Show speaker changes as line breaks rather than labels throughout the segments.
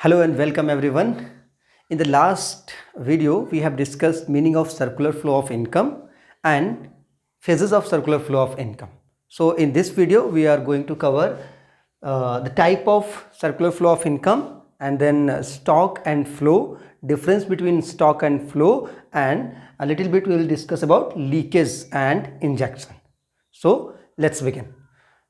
Hello and welcome everyone. In the last video, we have discussed meaning of circular flow of income and phases of circular flow of income. So in this video, we are going to cover the type of circular flow of income and then stock and flow, difference between stock and flow, and a little bit we will discuss about leakage and injection. So let's begin.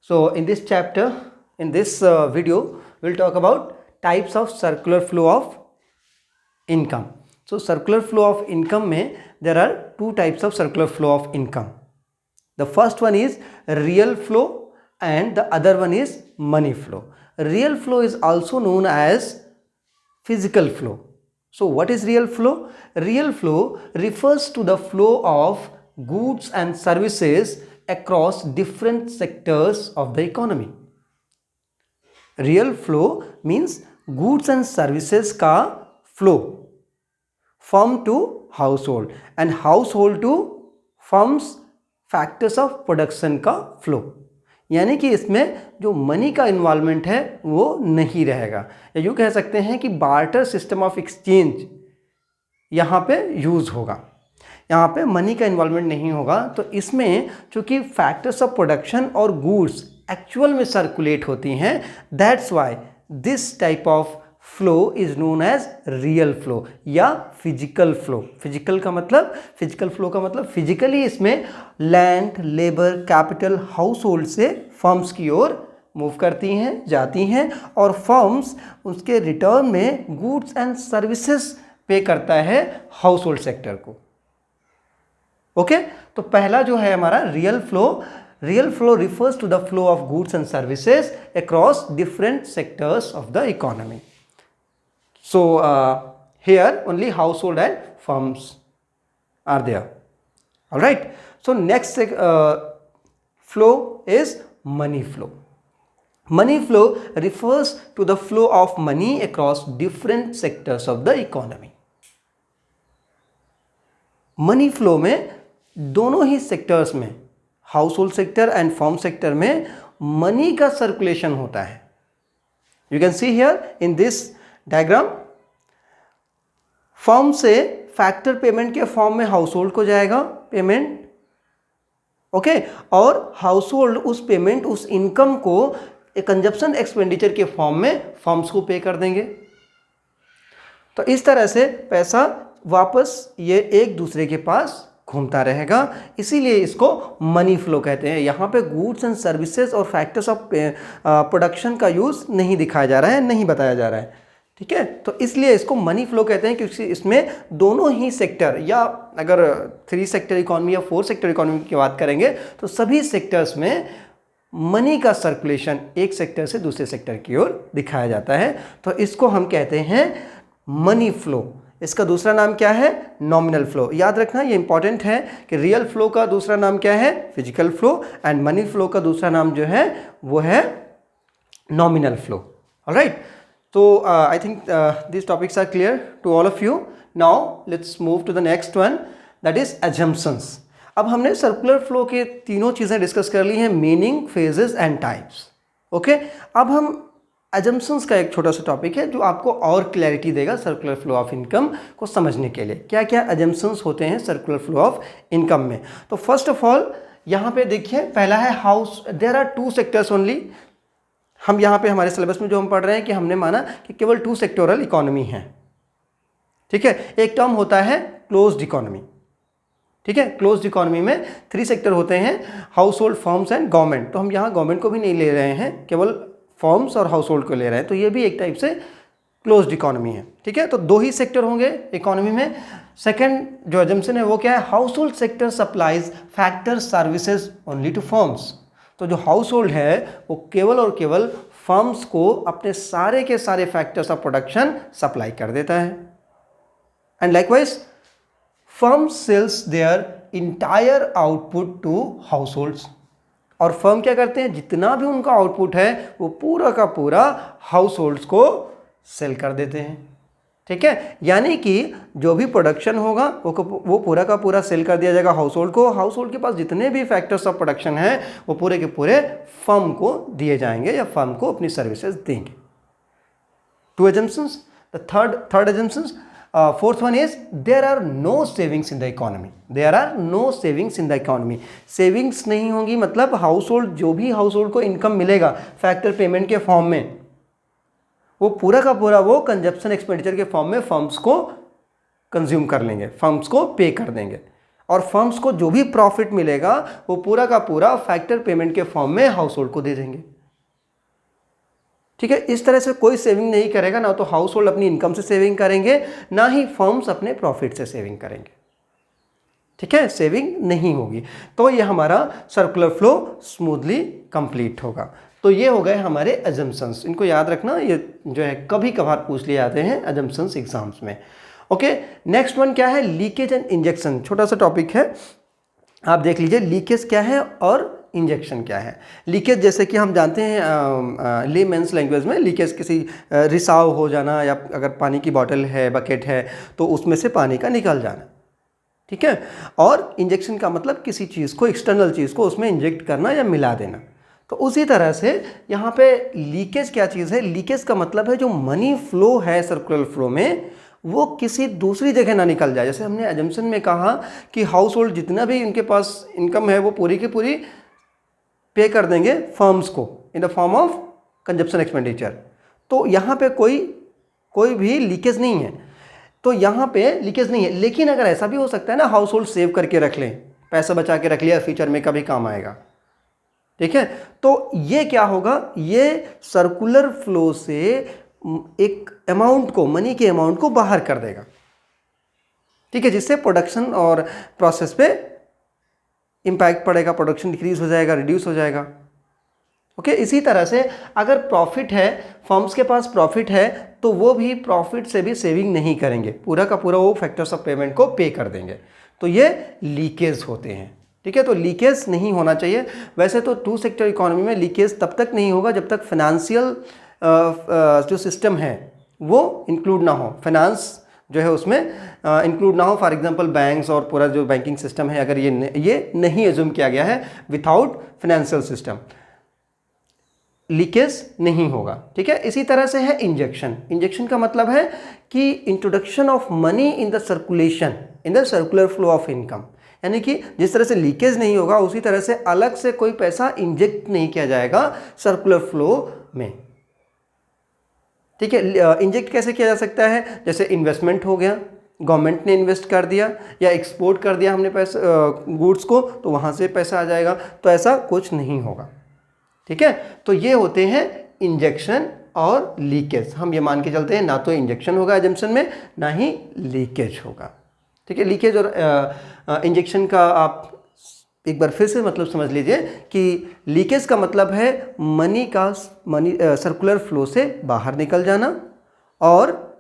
So in this chapter, in this video, we'll talk about types of circular flow of income. So circular flow of income में there are two types of circular flow of income. The first one is real flow and the other one is money flow. Real flow is also known as physical flow. So what is real flow? Real flow refers to the flow of goods and services across different sectors of the economy. Real flow means goods and services का flow, firm to household and household to firms, factors of production का flow. यानी कि इसमें जो money का involvement है वो नहीं रहेगा, या यूँ कह सकते हैं कि बार्टर सिस्टम ऑफ एक्सचेंज यहाँ पे यूज़ होगा. यहाँ पे मनी का इन्वॉल्वमेंट नहीं होगा. तो इसमें चूँकि फैक्टर्स ऑफ प्रोडक्शन और गुड्स एक्चुअल में सर्कुलेट होती हैं, that's why this type of flow is known as real flow या फिजिकल फ्लो. फिजिकल फ्लो का मतलब फिजिकली इसमें land, labour, capital, household से फर्म्स की ओर मूव करती हैं, जाती हैं, और फर्म्स उसके रिटर्न में गुड्स एंड सर्विसेज पे करता है हाउस होल्ड सेक्टर को. ओके तो पहला जो है हमारा real flow refers to the flow of goods and services across different sectors of the economy. So here only household and firms are there. All right. So next flow is money flow. Money flow refers to the flow of money across different sectors of the economy. Money flow में दोनों ही sectors में, house hold sector and firm sector में money का circulation होता है. You can see here in this diagram, firm से factor payment के form में हाउस होल्ड को जाएगा पेमेंट, ओके, और हाउस होल्ड उस पेमेंट, उस इनकम को एक कंजप्शन एक्सपेंडिचर के फॉर्म में फर्म्स को पे कर देंगे. तो इस तरह से पैसा वापस ये एक दूसरे के पास घूमता रहेगा, इसीलिए इसको मनी फ्लो कहते हैं. यहाँ पे गुड्स एंड सर्विसेज और फैक्टर्स ऑफ प्रोडक्शन का यूज़ नहीं दिखाया जा रहा है, नहीं बताया जा रहा है. ठीक है, तो इसलिए इसको मनी फ्लो कहते हैं क्योंकि इसमें दोनों ही सेक्टर, या अगर 3 सेक्टर इकोनॉमी या 4 सेक्टर इकोनॉमी की बात करेंगे तो सभी सेक्टर्स में मनी का सर्कुलेशन एक सेक्टर से दूसरे सेक्टर की ओर दिखाया जाता है. तो इसको हम कहते हैं मनी फ्लो. इसका दूसरा नाम क्या है? Nominal flow. याद रखना, ये इंपॉर्टेंट है कि रियल फ्लो का दूसरा नाम क्या है? Physical flow. And money flow का दूसरा नाम जो है वो है नॉमिनल फ्लो. ऑलराइट, तो I think this topics are clear to all of you. Now let's move to the next one, that is assumptions. अब हमने सर्कुलर फ्लो के तीनों चीज़ें डिस्कस कर ली हैं, meaning, phases and types. Okay, अब हम अजम्पशंस का एक छोटा सा टॉपिक है जो आपको और क्लैरिटी देगा सर्कुलर फ्लो ऑफ इनकम को समझने के लिए. क्या क्या अजम्पशंस होते हैं सर्कुलर फ्लो ऑफ इनकम में? तो फर्स्ट ऑफ ऑल यहाँ पे देखिए, पहला है house. There are 2 sectors only. हम यहाँ पे हमारे सिलेबस में जो हम पढ़ रहे हैं कि हमने माना कि केवल 2 सेक्टोरल इकोनॉमी है. ठीक है, एक टर्म होता है क्लोज्ड इकोनॉमी. ठीक है, क्लोज्ड इकोनॉमी में 3 सेक्टर होते हैं, house hold, firms and government. तो हम यहाँ गवर्नमेंट को भी नहीं ले रहे हैं, केवल फर्म्स और हाउस होल्ड को ले रहे हैं. तो ये भी एक टाइप से क्लोज्ड इकोनॉमी है. ठीक है, तो 2 ही सेक्टर होंगे इकोनॉमी में. सेकंड जो अजम्पशन है वो क्या है? Household sector supplies factor services only to firms. तो जो हाउस होल्ड है वो केवल और केवल फर्म्स को अपने सारे के सारे फैक्टर्स ऑफ प्रोडक्शन सप्लाई कर देता है. And likewise firm sells their entire output to households. और फर्म क्या करते हैं? जितना भी उनका आउटपुट है वो पूरा का पूरा हाउस होल्ड्स को सेल कर देते हैं. ठीक है, यानी कि जो भी प्रोडक्शन होगा वो पूरा का पूरा सेल कर दिया जाएगा हाउस होल्ड को. हाउस होल्ड के पास जितने भी फैक्टर्स ऑफ प्रोडक्शन है वो पूरे के पूरे फर्म को दिए जाएंगे या फर्म को अपनी सर्विसेज देंगे. Two assumptions. The third assumptions. Fourth one is there are no savings in the economy. There are no savings in the economy. Savings नहीं होंगी मतलब हाउस होल्ड, जो भी हाउस होल्ड को इनकम मिलेगा फैक्टर पेमेंट के form में, वो पूरा का पूरा वो कंजप्शन एक्सपेंडिचर के फॉर्म में फर्म्स को कंज्यूम कर लेंगे, फर्म्स को पे कर देंगे, और फर्म्स को जो भी प्रॉफिट मिलेगा वो पूरा का पूरा फैक्टर पेमेंट के फॉर्म में हाउस होल्ड को दे देंगे। ठीक है, इस तरह से कोई सेविंग नहीं करेगा, ना तो हाउस होल्ड अपनी इनकम से सेविंग करेंगे, ना ही फर्म्स अपने प्रॉफिट से सेविंग करेंगे। ठीक है, सेविंग नहीं होगी। तो ये हमारा सर्कुलर फ्लो स्मूथली कंप्लीट होगा। तो ये हो गए हमारे अजम्पशंस, इनको याद रखना, ये जो है कभी कभार पूछ लिए जाते हैं अजम्पशंस एग्जाम्स में। ओके, नेक्स्ट वन क्या है, लीकेज एंड इंजेक्शन। छोटा सा टॉपिक है, आप देख लीजिए लीकेज क्या है और इंजेक्शन क्या है। लीकेज जैसे कि हम जानते हैं लेमेंस लैंग्वेज में, लीकेज किसी रिसाव हो जाना, या अगर पानी की बॉटल है, बकेट है, तो उसमें से पानी का निकल जाना। ठीक है, और इंजेक्शन का मतलब किसी चीज़ को, एक्सटर्नल चीज़ को उसमें इंजेक्ट करना या मिला देना। तो उसी तरह से यहाँ पे लीकेज क्या चीज़ है, लीकेज का मतलब है जो मनी फ्लो है सर्कुलर फ्लो में वो किसी दूसरी जगह ना निकल जाए। जैसे हमने अजम्पशन में कहा कि हाउस होल्ड जितना भी उनके पास इनकम है वो पूरी की पूरी पे कर देंगे फर्म्स को in the form of consumption expenditure. तो यहाँ पे कोई भी लीकेज नहीं है, तो यहाँ पे लीकेज नहीं है। लेकिन अगर ऐसा भी हो सकता है ना, हाउस होल्ड सेव करके रख लें, पैसा बचा के रख लिया, फ्यूचर में कभी काम आएगा। ठीक है, तो ये क्या होगा, ये सर्कुलर फ्लो से एक अमाउंट को, मनी के अमाउंट को बाहर कर देगा। ठीक है, जिससे प्रोडक्शन और प्रोसेस पे इम्पैक्ट पड़ेगा, प्रोडक्शन डिक्रीज हो जाएगा, रिड्यूस हो जाएगा। ओके, इसी तरह से अगर प्रॉफिट है, फर्म्स के पास प्रॉफिट है, तो वो भी प्रॉफिट से भी सेविंग नहीं करेंगे, पूरा का पूरा वो फैक्टर्स ऑफ पेमेंट को पे कर देंगे। तो ये लीकेज होते हैं। ठीक है, तो लीकेज नहीं होना चाहिए। वैसे तो टू सेक्टर इकोनॉमी में लीकेज तब तक नहीं होगा जब तक फाइनेंशियल जो सिस्टम है वो इंक्लूड ना हो, फाइनेंस जो है उसमें इंक्लूड ना हो। फॉर एग्जांपल बैंक्स और पूरा जो बैंकिंग सिस्टम है, अगर ये नहीं एज्यूम किया गया है, विदाउट फाइनेंशियल सिस्टम लीकेज नहीं होगा। ठीक है, इसी तरह से है इंजेक्शन। इंजेक्शन का मतलब है कि introduction of money in the circulation, in the circular flow of income. यानी कि जिस तरह से लीकेज नहीं होगा उसी तरह से अलग से कोई पैसा इंजेक्ट नहीं किया जाएगा सर्कुलर फ्लो में। ठीक है, इंजेक्ट कैसे किया जा सकता है, जैसे इन्वेस्टमेंट हो गया, गवर्नमेंट ने इन्वेस्ट कर दिया या एक्सपोर्ट कर दिया हमने पैसा गुड्स को, तो वहाँ से पैसा आ जाएगा। तो ऐसा कुछ नहीं होगा। ठीक है, तो ये होते हैं इंजेक्शन और लीकेज। हम ये मान के चलते हैं ना तो इंजेक्शन होगा एजम्पशन में, ना ही लीकेज होगा। ठीक है, लीकेज और इंजेक्शन का आप एक बार फिर से मतलब समझ लीजिए कि लीकेज का मतलब है मनी सर्कुलर फ्लो से बाहर निकल जाना, और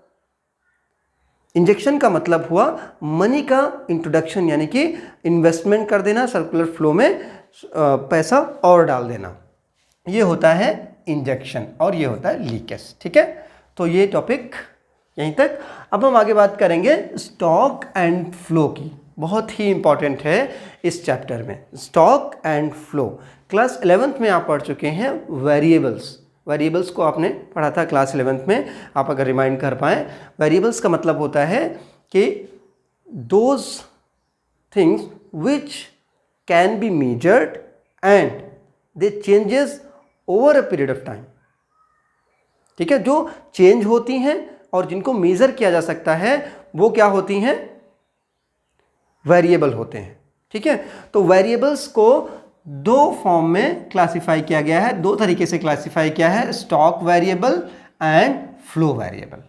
इंजेक्शन का मतलब हुआ मनी का इंट्रोडक्शन, यानी कि इन्वेस्टमेंट कर देना, सर्कुलर फ्लो में पैसा और डाल देना। ये होता है इंजेक्शन और ये होता है लीकेज। ठीक है, तो ये टॉपिक यहीं तक। अब हम आगे बात करेंगे स्टॉक एंड फ्लो की, बहुत ही इंपॉर्टेंट है इस चैप्टर में। Stock and flow class 11th में आप पढ़ चुके हैं। वेरिएबल्स को आपने पढ़ा था क्लास 11th में, आप अगर रिमाइंड कर पाएँ। वेरिएबल्स का मतलब होता है कि those things which can be measured and they changes over a period of time. ठीक है, जो चेंज होती हैं और जिनको मेजर किया जा सकता है वो क्या होती हैं, वेरिएबल होते हैं। ठीक है, तो वेरिएबल्स को दो फॉर्म में क्लासिफाई किया गया है, दो तरीके से क्लासिफाई किया है, stock variable and flow variable.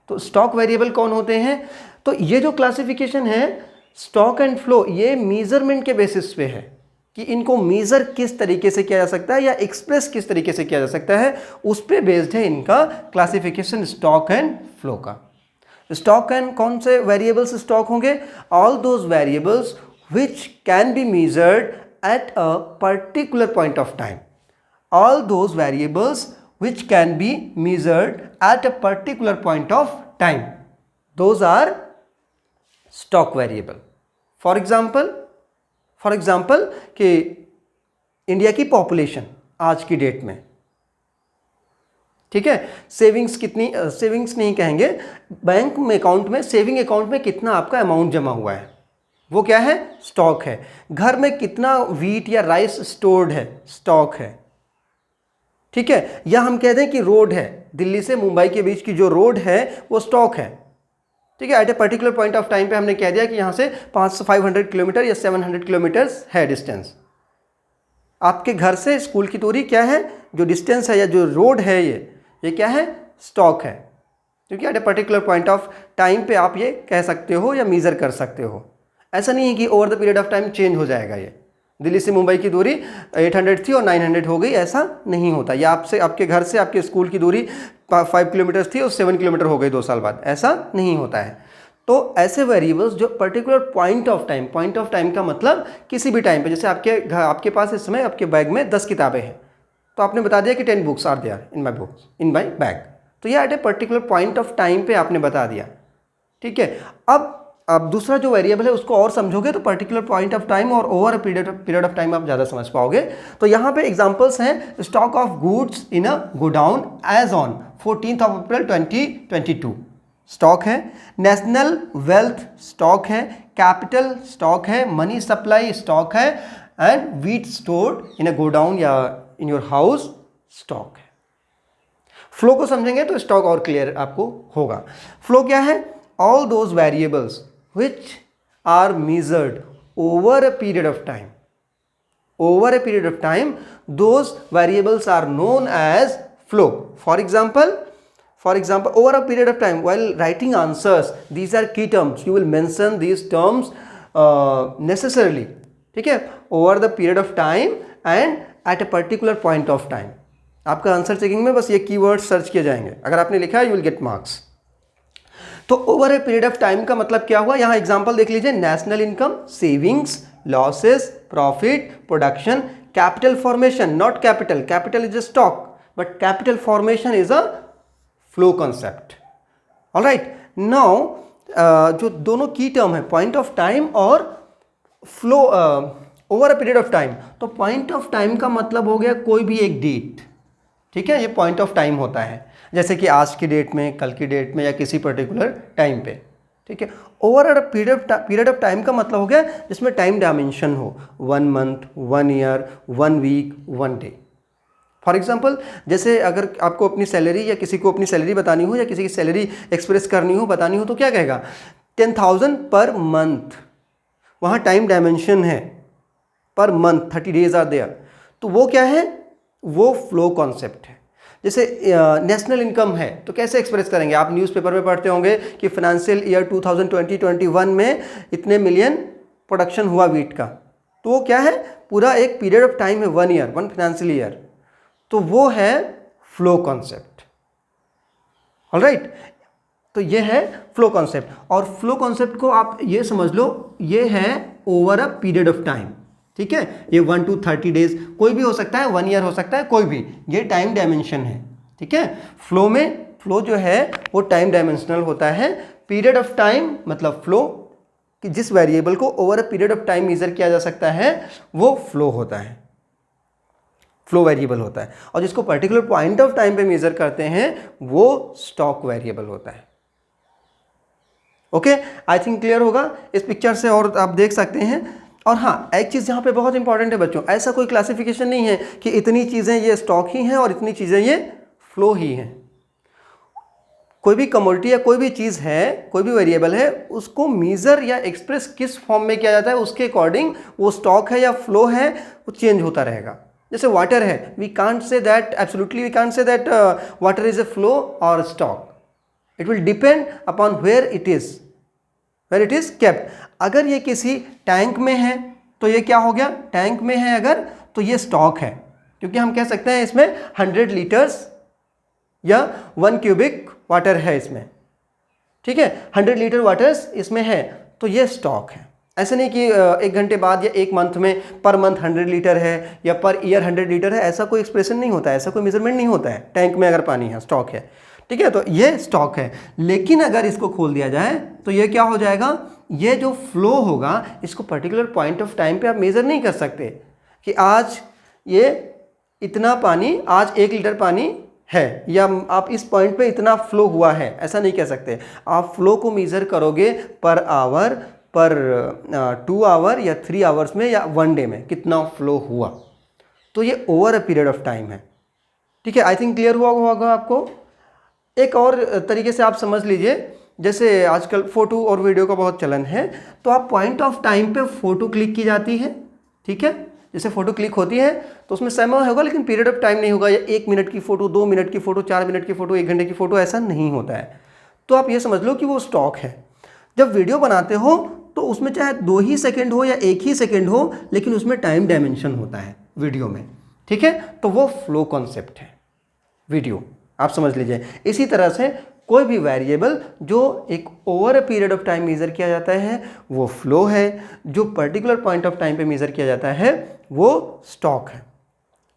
तो स्टॉक वेरिएबल कौन होते हैं, तो ये जो क्लासिफिकेशन है स्टॉक एंड फ्लो, ये मेजरमेंट के बेसिस पे है कि इनको मेजर किस तरीके से किया जा सकता है या एक्सप्रेस किस तरीके से किया जा सकता है, उस पे बेस्ड है इनका क्लासिफिकेशन स्टॉक एंड फ्लो का। स्टॉक एंड कौन से वेरिएबल्स स्टॉक होंगे, all those variables which can be measured at a particular point of time. All those variables which can be measured at a particular point of time, those are stock variable. For example कि India की population आज की date में, ठीक है। Savings कितनी, savings नहीं कहेंगे, बैंक में अकाउंट में, सेविंग अकाउंट में कितना आपका अमाउंट जमा हुआ है, वो क्या है, स्टॉक है। घर में कितना व्हीट या राइस स्टोर्ड है, स्टॉक है। ठीक है, या हम कहते हैं कि रोड है, दिल्ली से मुंबई के बीच की जो रोड है वो स्टॉक है। ठीक है, at a particular point of time पे हमने कह दिया कि यहाँ से 500 किलोमीटर या 700 किलोमीटर्स है डिस्टेंस। आपके घर से स्कूल की दूरी क्या है, जो डिस्टेंस है या जो रोड है, ये क्या है, स्टॉक है। क्योंकि at a particular point of time पे आप ये कह सकते हो या मेज़र कर सकते हो। ऐसा नहीं है कि over the period of time change हो जाएगा। ये दिल्ली से मुंबई की दूरी 800 थी और 900 हो गई, ऐसा नहीं होता। या आपसे, आपके घर से आपके स्कूल की दूरी 5 किलोमीटर थी और 7 किलोमीटर हो गई 2 साल बाद, ऐसा नहीं होता है। तो ऐसे वेरिएबल्स जो पर्टिकुलर पॉइंट ऑफ टाइम का मतलब किसी भी टाइम पे, जैसे आपके पास इस समय आपके बैग में 10 किताबें हैं, तो आपने बता दिया कि 10 books are there in my bag, तो ये at a particular point of time पे आपने बता दिया। ठीक है, अब दूसरा जो वेरिएबल है उसको और समझोगे तो पर्टिकुलर पॉइंट ऑफ टाइम और ओवर पीरियड ऑफ टाइम आप ज़्यादा समझ पाओगे। तो यहाँ पे एग्जांपल्स हैं, stock of goods in a godown as on 14 April 2022 stock है, नेशनल वेल्थ स्टॉक है, कैपिटल स्टॉक है, मनी सप्लाई स्टॉक है, and wheat stored in a godown या इन योर हाउस स्टॉक है। फ्लो को समझेंगे तो स्टॉक और क्लियर आपको होगा। फ्लो क्या है, all those variables which are measured over a period of time. Over a period of time, those variables are known as flow. For example, over a period of time, while writing answers, these are key terms. You will mention these terms necessarily. ठीक है, over the period of time and at a particular point of time. आपका answer checking में बस ये keyword search किए जाएंगे, अगर आपने लिखा है you will get marks. तो over a period of time का मतलब क्या हुआ, यहां एग्जांपल देख लीजिए, national income, savings, losses, profit, production, capital formation, not capital is a stock but capital formation is a flow concept. Alright, now जो दोनों की टर्म है पॉइंट ऑफ टाइम और flow over a period of time, तो point of time का मतलब हो गया कोई भी एक डेट। ठीक है, ये पॉइंट ऑफ टाइम होता है, जैसे कि आज की डेट में, कल की डेट में, या किसी पर्टिकुलर टाइम पे। ठीक है, over a period of time का मतलब हो गया जिसमें टाइम डायमेंशन हो, 1 month, 1 year, 1 week, 1 day. For example, जैसे अगर आपको अपनी सैलरी या किसी को अपनी सैलरी बतानी हो या किसी की सैलरी एक्सप्रेस करनी हो, बतानी हो, तो क्या कहेगा, 10,000 पर मंथ। वहाँ टाइम डायमेंशन है, per month 30 days are there, तो वो क्या है, वो फ्लो कॉन्सेप्ट है। जैसे नेशनल इनकम है तो कैसे एक्सप्रेस करेंगे, आप न्यूज़पेपर में पढ़ते होंगे कि फाइनेंशियल ईयर 2020-21 में इतने मिलियन प्रोडक्शन हुआ वीट का, तो वो क्या है, पूरा एक पीरियड ऑफ टाइम है, 1 ईयर, 1 फाइनेंशियल ईयर, तो वो है फ्लो कॉन्सेप्ट। ऑलराइट, तो ये है फ्लो कॉन्सेप्ट, और फ्लो कॉन्सेप्ट को आप ये समझ लो, ये है over a period of time. ठीक है, ये 1 to 30 डेज, कोई भी हो सकता है, 1 ईयर हो सकता है, कोई भी, ये टाइम डायमेंशन है। ठीक है, फ्लो जो है वो टाइम डायमेंशनल होता है। पीरियड ऑफ टाइम मतलब फ्लो, कि जिस वेरिएबल को over a period of time measure किया जा सकता है वो फ्लो होता है, फ्लो वेरिएबल होता है। और जिसको पर्टिकुलर पॉइंट ऑफ टाइम पे मेजर करते हैं वो स्टॉक वेरिएबल होता है। ओके, आई थिंक क्लियर होगा इस पिक्चर से, और आप देख सकते हैं। और हाँ, एक चीज़ यहाँ पे बहुत इंपॉर्टेंट है बच्चों, ऐसा कोई क्लासिफिकेशन नहीं है कि इतनी चीज़ें ये स्टॉक ही हैं और इतनी चीज़ें ये फ्लो ही हैं। कोई भी कमोडिटी या कोई भी चीज़ है, कोई भी वेरिएबल है, उसको मेजर या एक्सप्रेस किस फॉर्म में किया जाता है, उसके अकॉर्डिंग वो स्टॉक है या फ्लो है, वो चेंज होता रहेगा। जैसे वाटर है, we can't say that absolutely, we can't say that water is a flow और stock, it will depend upon where it is kept. अगर ये किसी टैंक में है तो ये क्या हो गया, टैंक में है अगर, तो ये स्टॉक है, क्योंकि हम कह सकते हैं इसमें 100 लीटर्स या 1 क्यूबिक वाटर है इसमें। ठीक है, 100 लीटर वाटर्स इसमें है, तो ये स्टॉक है। ऐसे नहीं कि 1 घंटे बाद या 1 मंथ में पर मंथ 100 लीटर है या पर ईयर 100 लीटर है, ऐसा कोई एक्सप्रेशन नहीं होता है, ऐसा कोई मेजरमेंट नहीं होता है। टैंक में अगर पानी है, स्टॉक है। ठीक है, तो ये स्टॉक है। लेकिन अगर इसको खोल दिया जाए तो ये क्या हो जाएगा, ये जो फ्लो होगा इसको पर्टिकुलर पॉइंट ऑफ टाइम पे आप मेज़र नहीं कर सकते कि आज ये इतना पानी, आज 1 लीटर पानी है, या आप इस पॉइंट पे इतना फ्लो हुआ है, ऐसा नहीं कह सकते। आप फ्लो को मेज़र करोगे पर आवर, पर 2 आवर या 3 आवर्स में, या 1 डे में कितना फ्लो हुआ, तो ये over a period of time है। ठीक है, आई थिंक क्लियर हुआ होगा आपको। एक और तरीके से आप समझ लीजिए, जैसे आजकल फ़ोटो और वीडियो का बहुत चलन है, तो आप पॉइंट ऑफ टाइम पे फ़ोटो क्लिक की जाती है। ठीक है, जैसे फ़ोटो क्लिक होती है तो उसमें समय होगा लेकिन पीरियड ऑफ टाइम नहीं होगा, या 1 मिनट की फ़ोटो, 2 मिनट की फ़ोटो, 4 मिनट की फ़ोटो, 1 घंटे की फ़ोटो, ऐसा नहीं होता है। तो आप ये समझ लो कि वो स्टॉक है। जब वीडियो बनाते हो तो उसमें चाहे 2 ही सेकेंड हो या 1 ही सेकेंड हो, लेकिन उसमें टाइम डायमेंशन होता है वीडियो में। ठीक है, तो वो फ्लो कॉन्सेप्ट है वीडियो, आप समझ लीजिए। इसी तरह से कोई भी वेरिएबल जो एक over a period of time measure किया जाता है वो फ्लो है, जो पर्टिकुलर पॉइंट ऑफ टाइम पे मेज़र किया जाता है वो स्टॉक है।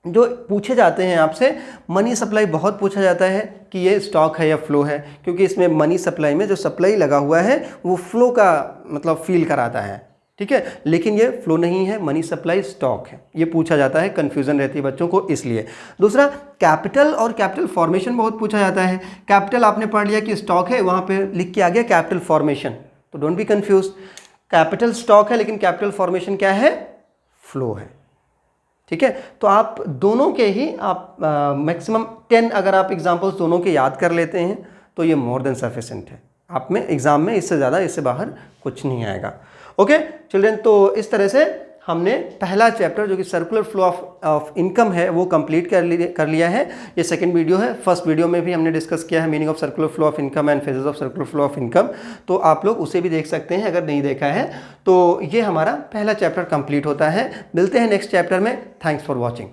जो पूछे जाते हैं आपसे, मनी सप्लाई बहुत पूछा जाता है कि ये स्टॉक है या फ्लो है, क्योंकि इसमें मनी सप्लाई में जो सप्लाई लगा हुआ है वो फ्लो का मतलब फील कराता है। ठीक है, लेकिन ये फ्लो नहीं है, मनी सप्लाई स्टॉक है, ये पूछा जाता है, कंफ्यूजन रहती है बच्चों को इसलिए। दूसरा, कैपिटल और कैपिटल फॉर्मेशन बहुत पूछा जाता है। कैपिटल आपने पढ़ लिया कि स्टॉक है, वहाँ पे लिख के आ गया कैपिटल फॉर्मेशन, तो don't be confuse. Capital stock है लेकिन कैपिटल फॉर्मेशन क्या है? फ्लो है। ठीक है, तो आप दोनों के ही आप मैक्सिमम 10 अगर आप एग्जाम्पल्स दोनों के याद कर लेते हैं तो ये मोर देन सफिशिएंट है। आप में एग्जाम में इससे ज़्यादा, इससे बाहर कुछ नहीं आएगा। ओके चिल्ड्रन, तो इस तरह से हमने पहला चैप्टर जो कि सर्कुलर फ्लो ऑफ इनकम है वो कंप्लीट कर लिया है। ये सेकंड वीडियो है। फर्स्ट वीडियो में भी हमने डिस्कस किया है meaning of circular flow of income and phases of circular flow of income, तो आप लोग उसे भी देख सकते हैं अगर नहीं देखा है। तो ये हमारा पहला चैप्टर कंप्लीट होता है। मिलते हैं नेक्स्ट चैप्टर में। Thanks for watching.